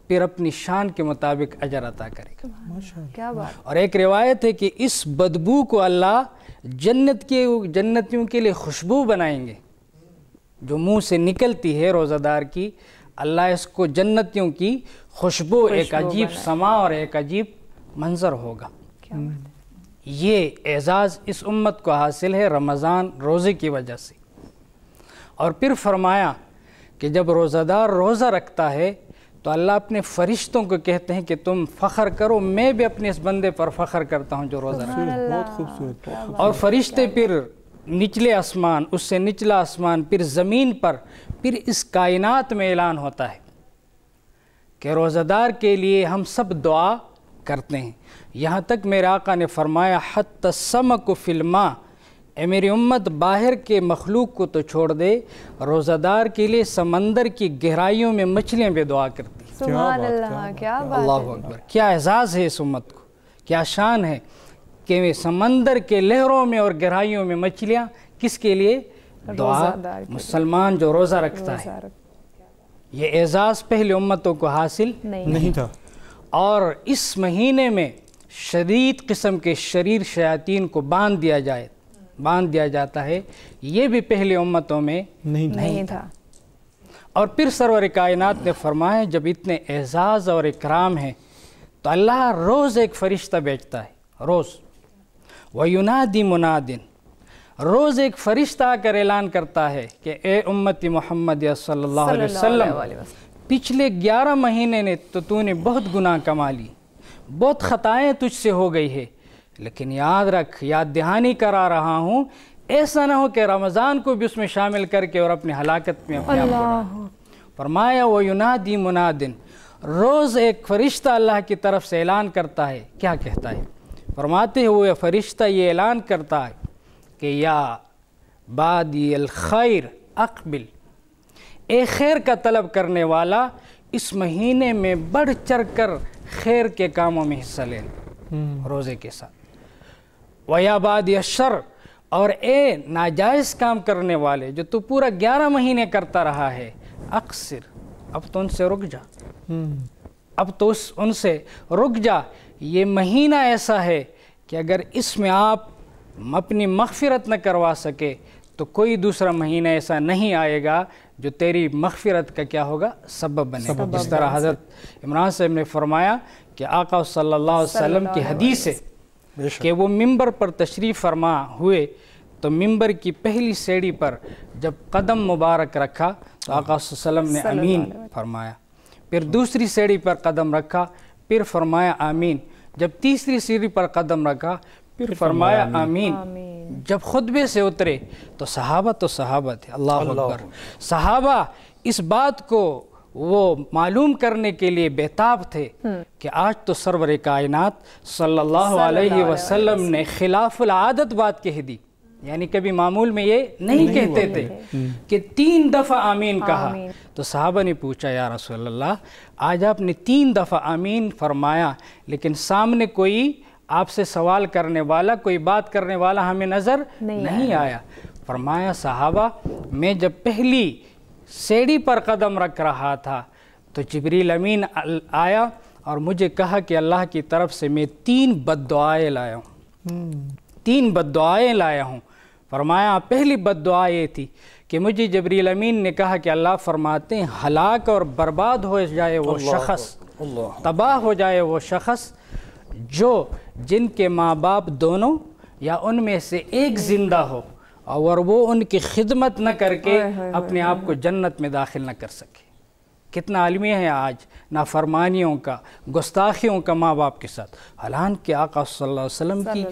پھر اپنی شان کے مطابق اجر عطا کرے گا.
کیا بات.
اور ایک روایت ہے کہ اس بدبو کو اللہ جنتیوں کے لیے خوشبو بنائیں گے، جو منہ سے نکلتی ہے روزہ دار کی، اللہ اس کو جنتیوں کی خوشبو ایک عجیب سما اور ایک عجیب منظر ہوگا. یہ اعزاز اس امت کو حاصل ہے رمضان روزے کی وجہ سے. اور پھر فرمایا کہ جب روزہ دار روزہ رکھتا ہے تو اللہ اپنے فرشتوں کو کہتے ہیں کہ تم فخر کرو، میں بھی اپنے اس بندے پر فخر کرتا ہوں جو روزہ رکھتا ہے.
بہت خوبصورت.
اور فرشتے پھر نچلے آسمان، اس سے نچلا آسمان، پھر زمین پر، پھر اس کائنات میں اعلان ہوتا ہے کہ روزہ دار کے لیے ہم سب دعا کرتے ہیں. یہاں تک میرے آقا نے فرمایا حتی السمک فی الماء، اے میری امت باہر کے مخلوق کو تو چھوڑ دے، روزہ دار کے لیے سمندر کی گہرائیوں میں مچھلیاں بھی دعا کرتی.
سبحان اللہ، کیا بات ہے.
اللہ اکبر. کیا اعزاز ہے اس امت کو، کیا شان ہے کہ سمندر کے لہروں میں اور گہرائیوں میں مچھلیاں کس کے لیے؟ دعا. مسلمان جو روزہ رکھتا ہے. یہ اعزاز پہلے امتوں کو حاصل
نہیں تھا.
اور اس مہینے میں شدید قسم کے شریر شیاطین کو باندھ دیا جاتا ہے، یہ بھی پہلے امتوں میں
نہیں تھا.
اور پھر سرور کائنات نے فرمایا جب اتنے اعزاز اور اکرام ہیں تو اللہ روز ایک فرشتہ بھیجتا ہے. روز وَيُنَادِي مُنَادٍ، روز ایک فرشتہ آ کر اعلان کرتا ہے کہ اے امتی محمد صلی اللہ علیہ وسلم، پچھلے 11 مہینے نے تو نے بہت گناہ کما لی، بہت خطائیں تجھ سے ہو گئی ہے، لیکن یاد رکھ، یاد دہانی کرا رہا ہوں، ایسا نہ ہو کہ رمضان کو بھی اس میں شامل کر کے اور اپنی ہلاکت میں اپنے آپ کو ڈالے. فرمایا وَيُنَادِي مُنَادٍ، روز ایک فرشتہ اللہ کی طرف سے اعلان کرتا ہے. کیا کہتا ہے؟ فرماتے ہوئے فرشتہ یہ اعلان کرتا ہے کہ یا بادی الخیر اقبل، اے خیر کا طلب کرنے والا، اس مہینے میں بڑھ چڑھ کر خیر کے کاموں میں حصہ لے روزے کے ساتھ. وَيَا بَادِيَ الشَّرِّ، اور اے ناجائز کام کرنے والے جو تو پورا 11 مہینے کرتا رہا ہے، اقصر، اب تو ان سے رک جا، اب تو ان سے رک جا. یہ مہینہ ایسا ہے کہ اگر اس میں آپ اپنی مغفرت نہ کروا سکے تو کوئی دوسرا مہینہ ایسا نہیں آئے گا جو تیری مغفرت کا کیا ہوگا؟ سبب بنے گا. جس طرح حضرت عمران صاحب نے فرمایا کہ آقا صلی اللہ علیہ وسلم کی حدیث ہے کہ وہ ممبر پر تشریف فرما ہوئے تو ممبر کی پہلی سیڑھی پر جب قدم مبارک رکھا تو آقا صلی اللہ علیہ وسلم نے آمین فرمایا. پھر دوسری سیڑھی پر قدم رکھا، پھر فرمایا آمین. جب تیسری سیڑھی پر قدم رکھا، پھر فرمایا آمین. جب خطبے سے اترے تو صحابہ تھے. اللہ اکبر. صحابہ اس بات کو وہ معلوم کرنے کے لیے بےتاب تھے کہ آج تو سرور کائنات صلی اللہ علیہ وسلم نے خلاف العادت بات کہہ دی. یعنی کبھی معمول میں یہ نہیں کہتے تھے کہ 3 دفعہ آمین کہا. تو صحابہ نے پوچھا یا رسول اللہ، آج آپ نے 3 دفعہ آمین فرمایا لیکن سامنے کوئی آپ سے سوال کرنے والا، کوئی بات کرنے والا ہمیں نظر نہیں آیا. فرمایا صحابہ، میں جب پہلی سیڑھی پر قدم رکھ رہا تھا تو جبریل امین آیا اور مجھے کہا کہ اللہ کی طرف سے میں 3 بد دعائیں لایا ہوں. 3 بد دعائیں لایا ہوں. فرمایا پہلی بد دعا یہ تھی کہ مجھے جبریل امین نے کہا کہ اللہ فرماتے ہیں ہلاک اور برباد ہو جائے وہ شخص، تباہ ہو جائے وہ شخص جن کے ماں باپ دونوں یا ان میں سے ایک زندہ ہو اور وہ ان کی خدمت نہ کر کے اپنے آپ کو جنت میں داخل نہ کر سکے. کتنا عالمیہ ہے آج نافرمانیوں کا، گستاخیوں کا ماں باپ کے ساتھ. حالانکہ آقا صلی اللہ علیہ وسلم کی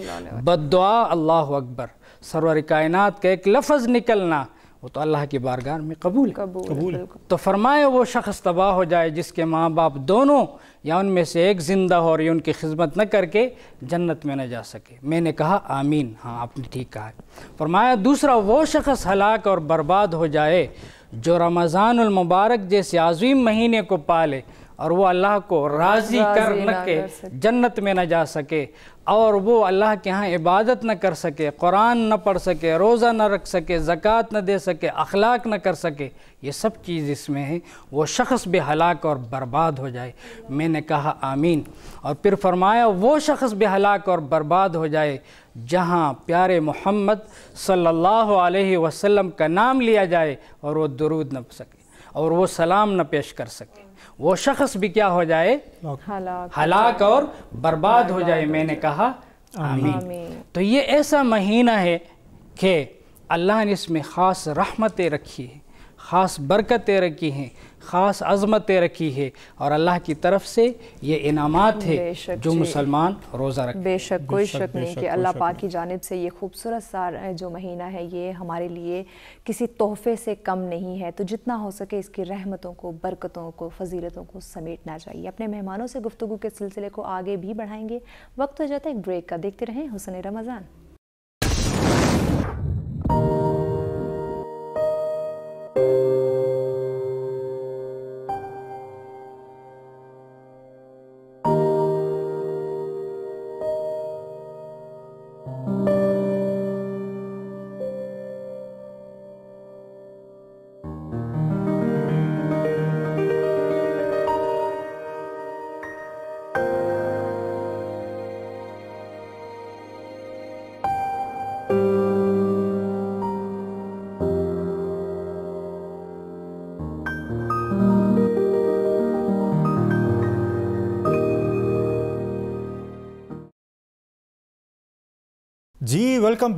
بد دعا، اللہ اکبر، سرور کائنات کا ایک لفظ نکلنا وہ تو اللہ کی بارگاہ میں قبول ہے. تو فرمایا وہ شخص تباہ ہو جائے جس کے ماں باپ دونوں یا ان میں سے ایک زندہ ہو اور یہ ان کی خدمت نہ کر کے جنت میں نہ جا سکے. میں نے کہا آمین. ہاں آپ نے ٹھیک کہا. فرمایا دوسرا وہ شخص ہلاک اور برباد ہو جائے جو رمضان المبارک جیسے عظیم مہینے کو پالے اور وہ اللہ کو راضی کر نہ کے جنت میں نہ جا سکے اور وہ اللہ کے ہاں عبادت نہ کر سکے، قرآن نہ پڑھ سکے، روزہ نہ رکھ سکے، زکوٰۃ نہ دے سکے، اخلاق نہ کر سکے، یہ سب چیز اس میں ہے، وہ شخص بھی ہلاک اور برباد ہو جائے. میں نے کہا آمین. اور پھر فرمایا وہ شخص بھی ہلاک اور برباد ہو جائے جہاں پیارے محمد صلی اللہ علیہ وسلم کا نام لیا جائے اور وہ درود نہ پڑھ سکے اور وہ سلام نہ پیش کر سکے. وہ شخص بھی کیا ہو جائے؟ ہلاک اور برباد ہو جائے. میں نے کہا آمین. تو یہ ایسا مہینہ ہے کہ اللہ نے اس میں خاص رحمتیں رکھی ہیں، خاص برکتیں رکھی ہیں، خاص عظمتیں رکھی ہے اور اللہ کی طرف سے یہ انعامات ہے جو مسلمان روزہ رکھتے ہیں.
بے شک، کوئی شک نہیں کہ اللہ پاک کی جانب سے یہ خوبصورت سا جو مہینہ ہے یہ ہمارے لیے کسی تحفے سے کم نہیں ہے. تو جتنا ہو سکے اس کی رحمتوں کو، برکتوں کو، فضیلتوں کو سمیٹنا چاہیے. اپنے مہمانوں سے گفتگو کے سلسلے کو آگے بھی بڑھائیں گے. وقت ہو جاتا ہے ایک بریک کا. دیکھتے رہیں حسن رمضان.
جی ویلکم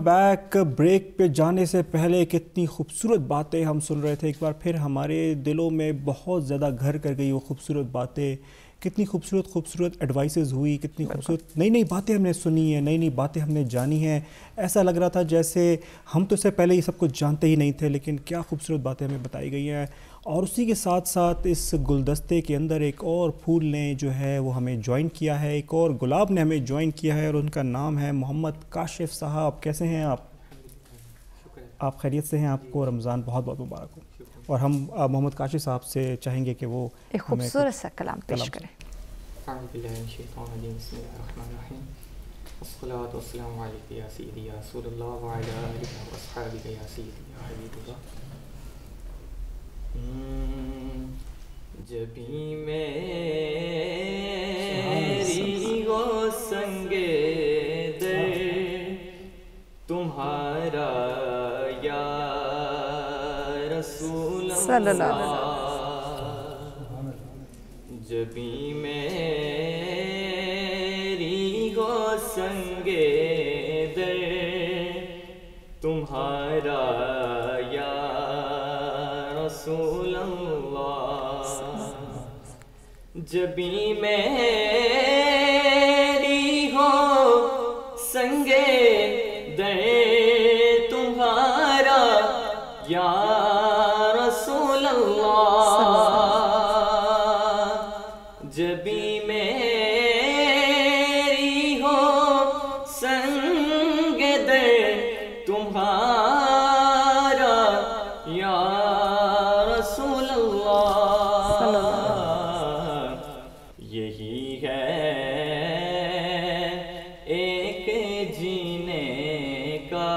بیک. بریک پہ جانے سے پہلے کتنی خوبصورت باتیں ہم سن رہے تھے. ایک بار پھر ہمارے دلوں میں بہت زیادہ گھر کر گئی وہ خوبصورت باتیں. کتنی خوبصورت ایڈوائسز ہوئی, کتنی خوبصورت نئی باتیں ہم نے سنی ہیں, نئی باتیں ہم نے جانی ہیں. ایسا لگ رہا تھا جیسے ہم تو اس سے پہلے یہ سب کچھ جانتے ہی نہیں تھے, لیکن کیا خوبصورت باتیں ہمیں بتائی گئی ہیں. اور اسی کے ساتھ ساتھ اس گلدستے کے اندر ایک اور پھول نے جو ہے وہ ہمیں جوائن کیا ہے, ایک اور گلاب نے ہمیں جوائن کیا ہے, اور ان کا نام ہے محمد کاشف صاحب. کیسے ہیں آپ؟ آپ خیریت سے ہیں؟ آپ کو رمضان بہت بہت مبارک ہو. اور ہم محمد کاشف صاحب سے چاہیں گے کہ وہ
ایک خوبصورت سا کلام پیش کریں.
اعوذ باللہ من الشیطان الرجیم. بسم اللہ الرحمن الرحیم. والصلاة والسلام علیک یا سیدی یا رسول اللہ وعلی آلہ واصحابہ یا سیدی یا حبیب اللہ. جبھی میری ہو سنگ در تمہارا یا رسول اللہ, جبھی میری ہو سنگ در تمہارا یا رسول اللہ, جبھی میری ہو سنگ در تمہارا یا رسول اللہ, جبھی میری ہو سنگ در تمہارا یا رسول اللہ, یہی ہے ایک جینے کا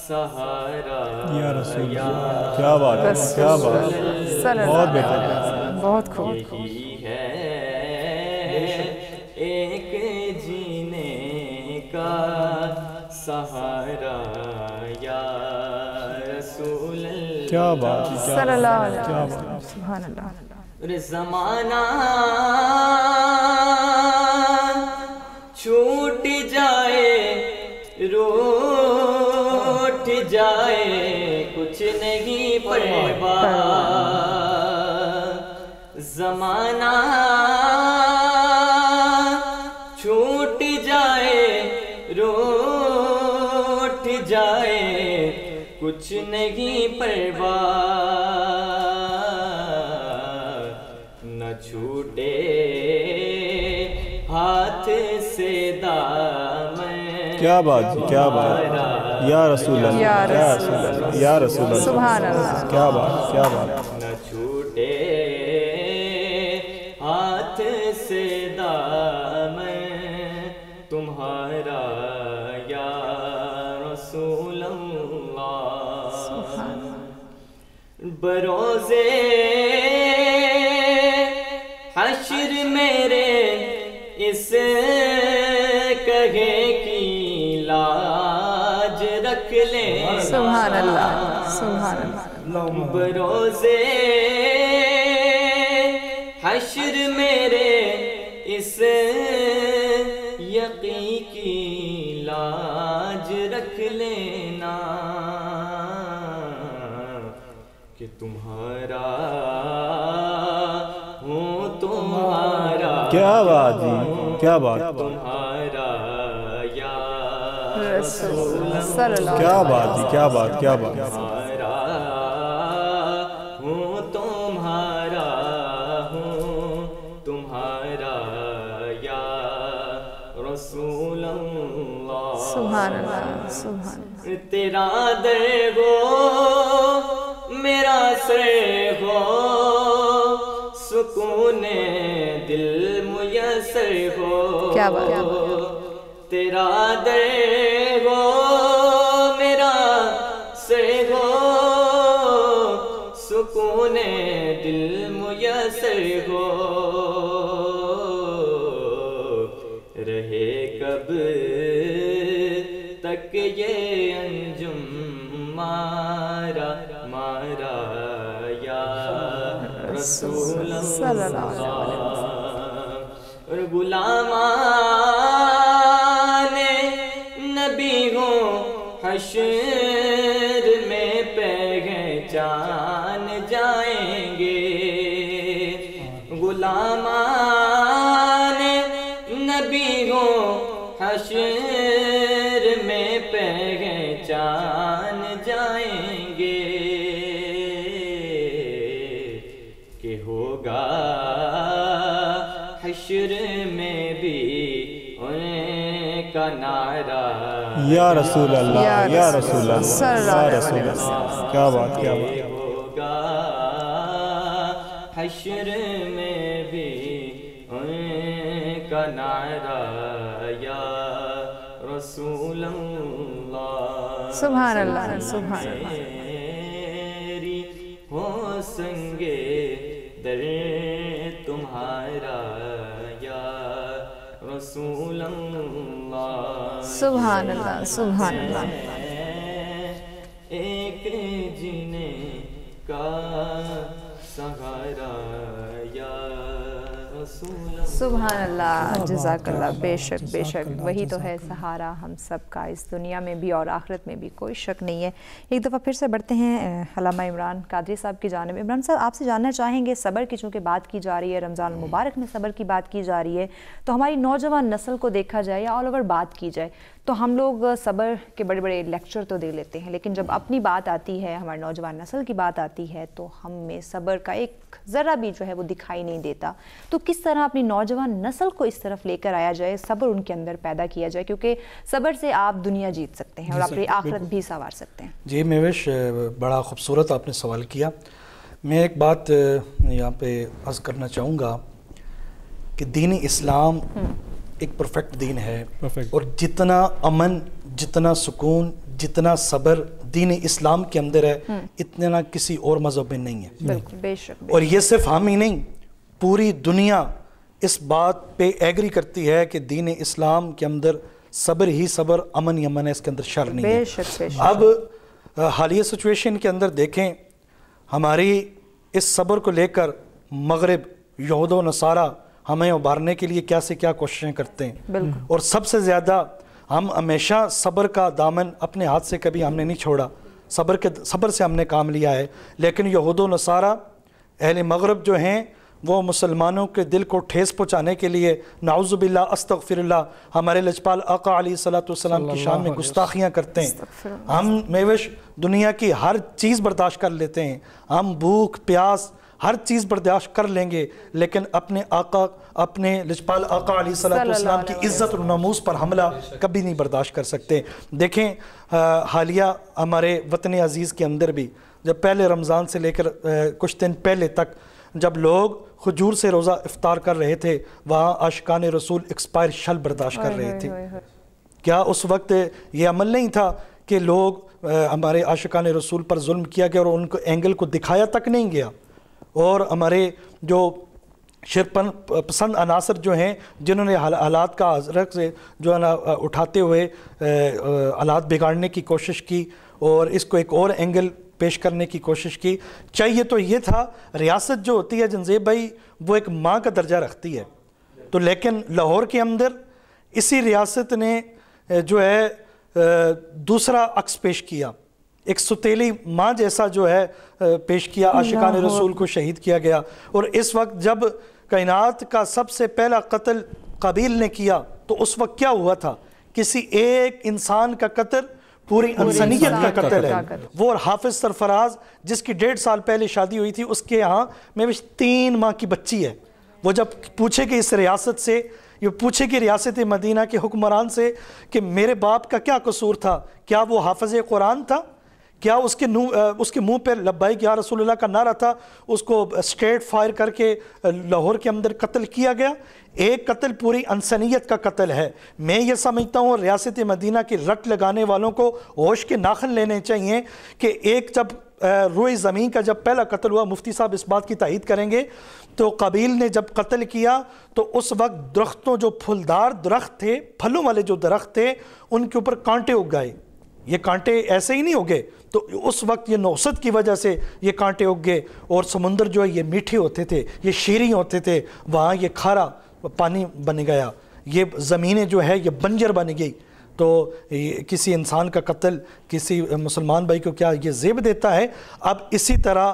سہارا
یا رسول اللہ. کیا بات ہے, کیا بات ہے, بہت بہتر,
بہت خوب.
یہی ہے ایک جینے کا سہارا یا رسول اللہ.
کیا بات ہے,
صلی اللہ علیہ
کیا
وسلم.
بات.
سبحان اللہ.
زمانہ چھوٹ جائے روٹھ جائے کچھ نہیں پرواہ, زمانہ چھوٹ جائے روٹھ جائے کچھ نہیں پرواہ, نہ چھوٹے ہاتھ سے دامن.
کیا بات, کیا بات, یا رسول اللہ, یا رسول اللہ, یا رسول اللہ,
سبحان اللہ.
کیا بات, کیا بات.
نہ چھوٹے ہاتھ سے دامن تمہارا یا رسول اللہ, بروزے حشر میرے اس کہے کی لاج رکھ لیں.
سبحان اللہ, سبحان اللہ.
بروزے حشر میرے اس یقین کی لاج رکھ لینا کہ تمہارا ہوں تمہارا.
کیا بات جی, کیا بات,
تمہارا یا
رسول صلی اللہ.
کیا بات جی, کیا بات, کیا بات.
تمہارا ہوں تمہارا ہوں تمہارا یا رسول اللہ.
سبحان اللہ, سبحان اللہ.
تیرا در ہو میرا سر ہو سکون دل میسر ہو.
کیا بات,
تیرا در ہو میرا سر ہو سکون دل میسر ہو. رہے کب تک یہ انجم مارا مارا یا رسول اللہ. اور غلامان غلامان نبی ہو حشر میں پہچان جائیں گے کہ ہوگا حشر میں بھی ان کا نعرہ
یا رسول اللہ، یا رسول اللہ،
صلی اللہ
یا
علیہ
رسول اللہ،
وسلم۔
کیا بات، کیا بات۔
ہوگا حشر میں بھی ان کا نعرہ یا رسول اللہ،
سبحان اللہ، سبحان اللہ۔
میری ہو سنگے در تمہارا یا رسول اللہ،
سبحان اللہ، سبحان اللہ۔
ایک جینے کا سہارا یا رسول اللہ،
سبحان اللہ، جزاک اللہ۔ بے شک، بے شک، وہی تو ہے سہارا ہم سب کا، اس دنیا میں بھی اور آخرت میں بھی، کوئی شک نہیں ہے۔ ایک دفعہ پھر سے بڑھتے ہیں علامہ عمران قادری صاحب کی جانب۔ عمران صاحب، آپ سے جاننا چاہیں گے، صبر کی چونکہ بات کی جا رہی ہے، رمضان المبارک میں صبر کی بات کی جا رہی ہے، تو ہماری نوجوان نسل کو دیکھا جائے یا آل اوور بات کی جائے تو ہم لوگ صبر کے بڑے بڑے لیکچر تو دے لیتے ہیں، لیکن جب اپنی بات آتی ہے، ہماری نوجوان نسل کی بات آتی ہے، تو ہم میں صبر کا ایک ذرا بھی جو ہے وہ دکھائی نہیں دیتا۔ تو کس طرح اپنی نوجوان نسل کو اس طرف لے کر آیا جائے، صبر ان کے اندر پیدا کیا جائے، کیونکہ صبر سے آپ دنیا جیت سکتے ہیں اور اپنی آخرت بھی سنوار سکتے ہیں۔
جی میوش، بڑا خوبصورت آپ نے سوال کیا۔ میں ایک بات یہاں پہ عرض کرنا چاہوں گا کہ دین اسلام ایک پرفیکٹ دین ہے، اور جتنا امن، جتنا سکون، جتنا صبر دین اسلام کے اندر ہے، اتنا کسی اور مذہب میں نہیں ہے۔
بالکل، بے شک۔
اور یہ صرف ہم ہی نہیں، پوری دنیا اس بات پہ ایگری کرتی ہے کہ دین اسلام کے اندر صبر ہی صبر، امن ہی امن ہے، اس کے اندر شر نہیں ہے۔
بے شک، بے شک۔
اب حالیہ سچویشن کے اندر دیکھیں، ہماری اس صبر کو لے کر مغرب، یہود و نصارہ ہمیں ابھارنے کے لیے کیا سے کیا کوششیں کرتے ہیں، اور سب سے زیادہ ہم ہمیشہ صبر کا دامن اپنے ہاتھ سے کبھی ہم نے نہیں چھوڑا، صبر سے ہم نے کام لیا ہے۔ لیکن یہود و نصارہ، اہل مغرب جو ہیں، وہ مسلمانوں کے دل کو ٹھیس پہنچانے کے لیے نعوذ باللہ استغفر اللہ ہمارے لجپال آقا علیہ السلام کی شان میں گستاخیاں کرتے ہیں۔ ہم میوش دنیا کی ہر چیز برداشت کر لیتے ہیں، ہم بھوک پیاس ہر چیز برداشت کر لیں گے، لیکن اپنے آقا، اپنے لجپال آقا علیہ السلام کی عزت اور ناموس پر حملہ کبھی نہیں برداشت کر سکتے۔ دیکھیں حالیہ ہمارے وطن عزیز کے اندر بھی، جب پہلے رمضان سے لے کر کچھ دن پہلے تک جب لوگ کھجور سے روزہ افطار کر رہے تھے، وہاں عاشقان رسول ایکسپائر شل برداشت کر رہے تھے۔ کیا اس وقت یہ عمل نہیں تھا کہ لوگ ہمارے عاشقان رسول پر ظلم کیا گیا اور ان کو اینگل کو دکھایا تک نہیں گیا، اور ہمارے جو شرپن پسند عناصر جو ہیں، جنہوں نے حالات کا حضرت سے جو ہے نا اٹھاتے ہوئے حالات بگاڑنے کی کوشش کی اور اس کو ایک اور اینگل پیش کرنے کی کوشش کی۔ چاہیے تو یہ تھا، ریاست جو ہوتی ہے جنزیب بھائی، وہ ایک ماں کا درجہ رکھتی ہے، تو لیکن لاہور کے اندر اسی ریاست نے جو ہے دوسرا عکس پیش کیا، ایک ستیلی ماں جیسا جو ہے پیش کیا، عاشقان رسول کو شہید کیا گیا۔ اور اس وقت جب کائنات کا سب سے پہلا قتل قابیل نے کیا تو اس وقت کیا ہوا تھا؟ کسی ایک انسان کا قتل پوری انسانیت کا قتل ہے۔ وہ حافظ سرفراز جس کی 1.5 سال پہلے شادی ہوئی تھی، اس کے یہاں میں 3 ماہ کی بچی ہے۔ وہ جب پوچھے کہ اس ریاست سے، یہ پوچھے کہ ریاست مدینہ کے حکمران سے کہ میرے باپ کا کیا قصور تھا، کیا وہ حافظ قرآن تھا، کیا اس کے منہ پہ لبیک یا رسول اللہ کا نعرہ تھا، اس کو اسٹریٹ فائر کر کے لاہور کے اندر قتل کیا گیا۔ ایک قتل پوری انسانیت کا قتل ہے۔ میں یہ سمجھتا ہوں ریاست مدینہ کی رٹ لگانے والوں کو ہوش کے ناخن لینے چاہیے کہ ایک جب روئے زمین کا جب پہلا قتل ہوا، مفتی صاحب اس بات کی تائید کریں گے، تو قابیل نے جب قتل کیا تو اس وقت درختوں جو پھلدار درخت تھے، پھلوں والے جو درخت تھے، ان کے اوپر کانٹے اگ گئے۔ یہ کانٹے ایسے ہی نہیں اگے، تو اس وقت یہ نوست کی وجہ سے یہ کانٹے اگ گئے، اور سمندر جو ہے یہ میٹھے ہوتے تھے، یہ شیریں ہوتے تھے، وہاں یہ کھارا پانی بن گیا، یہ زمینیں جو ہے یہ بنجر بن گئی۔ تو کسی انسان کا قتل کسی مسلمان بھائی کو کیا یہ زیب دیتا ہے؟ اب اسی طرح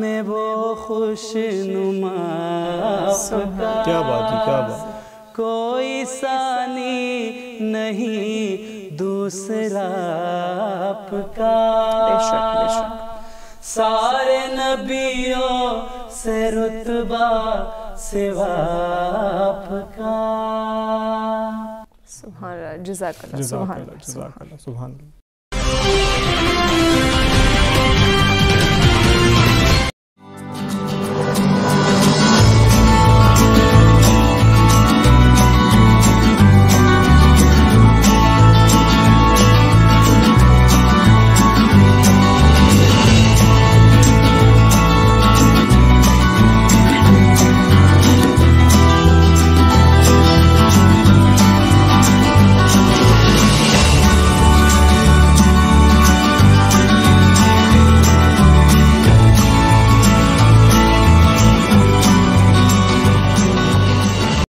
میں وہ خوش نما
کیا بات ہے، کیا بات ہے۔
کوئی ثانی نہیں دوسرا آپ کا،
بے شک بے شک،
سارے نبیوں سے رتبہ سوا آپ کا۔
سبحان اللہ، جزاک اللہ،
جزاک
سبحان
اللہ،
اللہ،
جزاک اللہ، سبحان اللہ۔